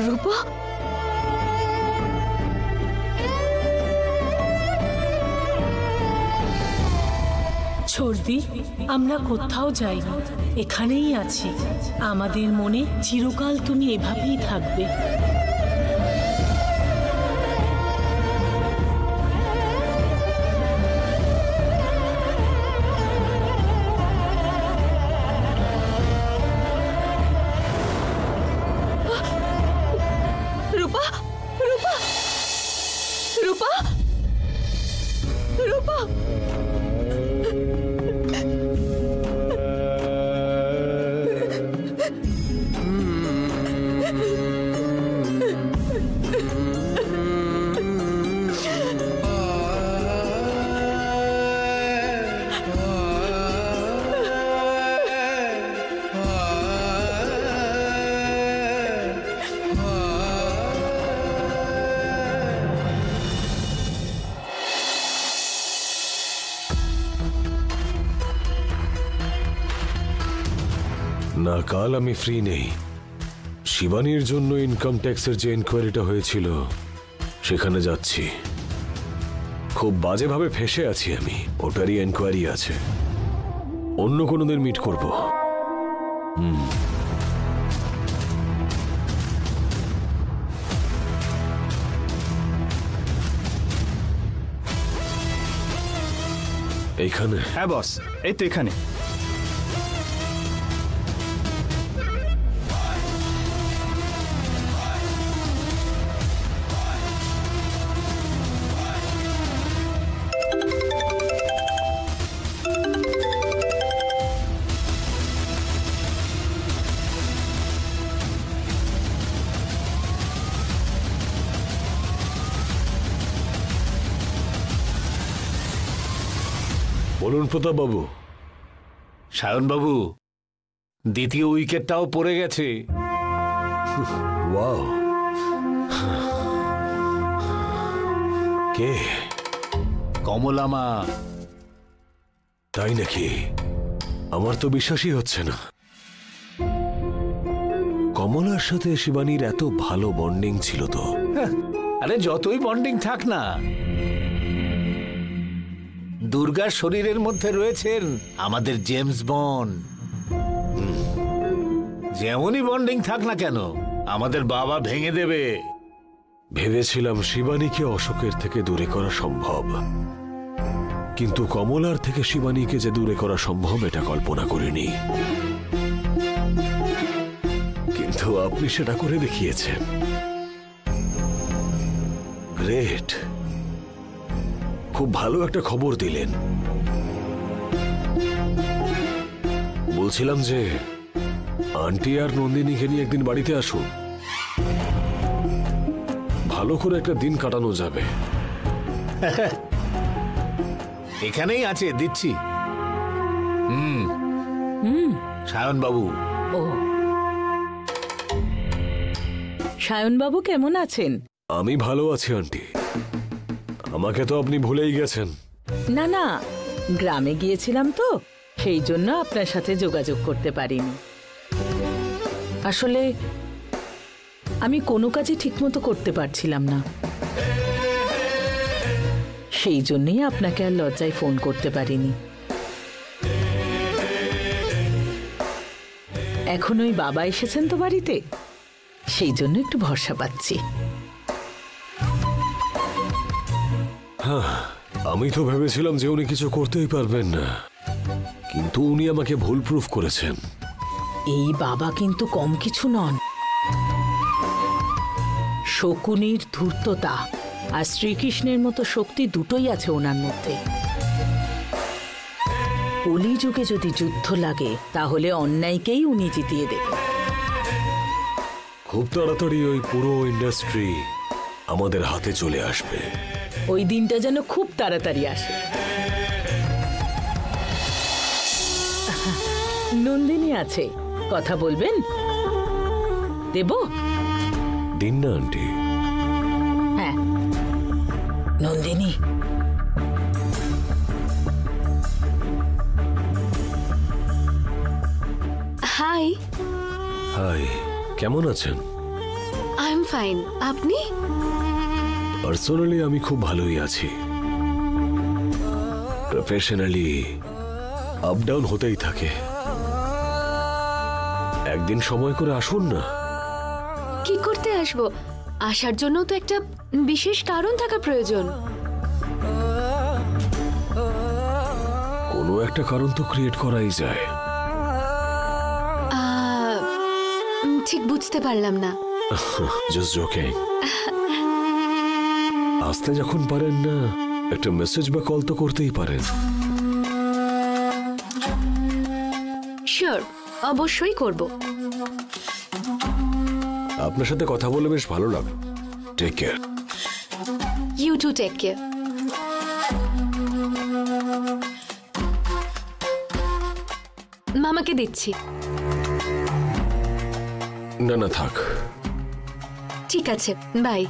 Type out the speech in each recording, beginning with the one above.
রূপা, ছর্দি, আমরা কোথাও যাইনি, এখানেই আছি। আমাদের মনে চিরকাল তুমি এভাবেই থাকবে। রূপা, রূপা, রূপা, রূপা। না, কাল আমি ফ্রি নেই। শিবানীর জন্য ইনকাম ট্যাক্সের যে এনকোয়ারিটা হয়েছিল সেখানে যাচ্ছি। খুব বাজেভাবে ফেঁসে আছি আমি, ওটারই এনকোয়ারি আছে। অন্য কোনো দিন মিট করব। এইখানে? হ্যাঁ বস, এই তো এখানে। বলুন প্রতাপ বাবু। সায়ন বাবু, দ্বিতীয় উইকেটটাও পড়ে গেছে। ওয়াও, কে? কমলা মা। তাই নাকি? আমার তো বিশ্বাসই হচ্ছে না। কমলার সাথে শিবানীর এত ভালো বন্ডিং ছিল তো? আরে যতই বন্ডিং থাক না, দুর্গার শরীরের মধ্যে রয়েছেন আমাদের জেমস বন্ড। যেমনই বন্ডিং থাক না কেন, আমাদের বাবা ভেঙে দেবে। ভেবেছিলাম শিবানীকে অশোকের থেকে দূরে করা সম্ভব, কিন্তু কমলার থেকে শিবানীকে যে দূরে করা সম্ভব এটা কল্পনা করিনি। কিন্তু আপনি সেটা করে দেখিয়েছেন। গ্রেট, খুব ভালো একটা খবর দিলেন। বলছিলাম যে আন্টি আর নন্দিনীকে নিয়ে একদিন বাড়িতে আসুন, ভালো করে একটা দিন কাটানো যাবে। এখানেই আছে, দিচ্ছি। সায়ন বাবু। ও, সায়ন বাবু কেমন আছেন? আমি ভালো আছি আন্টি। আমাকে তো আপনি ভুলেই গেছেন। না না, গ্রামে গিয়েছিলাম তো, সেই জন্য আপনার সাথে যোগাযোগ করতে পারিনি। আসলে আমি কোনো কাজই ঠিকমতো করতে পারছিলাম না, সেই জন্যই আপনাকে আর লজ্জায় ফোন করতে পারিনি। এখন ওই বাবা এসেছেন তো বাড়িতে, সেই জন্য একটু ভরসা পাচ্ছি। হ্যাঁ, আমি তো ভেবেছিলাম যে উনি কিছু করতেই পারবেন না, কিন্তু উনি আমাকে ভুল প্রুফ করেছেন। এই বাবা কিন্তু কম কিছু নন। শকুনির ধূর্ততা আর শ্রীকৃষ্ণের মতো শক্তি দুটোই আছে ওনার মধ্যে। কলিযুগে যদি যুদ্ধ লাগে তাহলে অন্যায়কেই উনি জিতিয়ে দেবেন। খুব তাড়াতাড়ি ওই পুরো ইন্ডাস্ট্রি আমাদের হাতে চলে আসবে। ওই দিনটা যেন খুব তাড়াতাড়ি আসে। নন্দিনী আছে, কথা বলবেন? দেব? দিন না আন্টি। হ্যাঁ, নন্দিনী। হাই। হাই, কেমন আছেন? I am fine. আপনি? পার্সোনালি আমি খুব ভালোই আছি। প্রফেশনালি আপ ডাউন হতেই থাকে। একদিন সময় করে আসুন না। কি করতে আসবো? আসার জন্য তো একটা বিশেষ কারণ থাকা প্রয়োজন। কোনো একটা কারণ তো ক্রিয়েট করাই যায়। ঠিক বুঝতে পারলাম না। Just joking. আসতে যখন পারেন না, একটা মেসেজ বা কল তো করতেই পারেন। শিওর, অবশ্যই করব। আপনার সাথে কথা বলে বেশ ভালো লাগলো। Take care. You too take care. মামাকে দিচ্ছি। না না থাক। ঠিক আছে, বাই।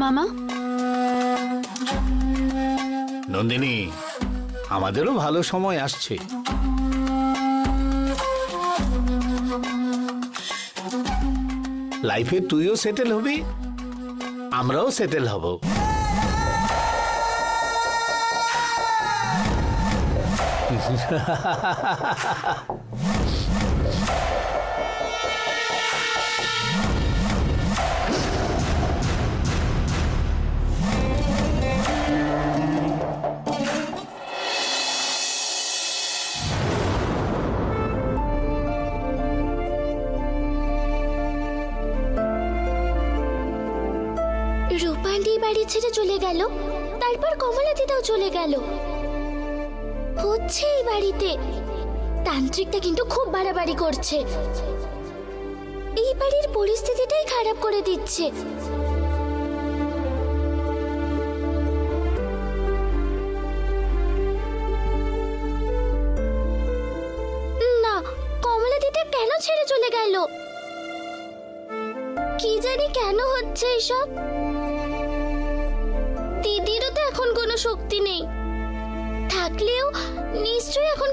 মামা, নন্দিনী, আমাদেরও ভালো সময় আসছে। লাইফে তুইও সেটেল হবি, আমরাও সেটেল হব। রূপালি বাড়ি ছেড়ে চলে গেল, তারপর কমলাদিদাও চলে গেল। হচ্ছে এই বাড়িতে তান্ত্রিকটা কিন্তু খুব বাড়াবাড়ি করছে। এই বাড়ির পরিস্থিতিটাই খারাপ করে দিচ্ছে। না, কমলাদিদা কেন ছেড়ে চলে গেল? কি জানি কেন হচ্ছে এসব। দিদিরও তো এখন কোনো শক্তি নেই, থাকলেও নিশ্চয়ই এখন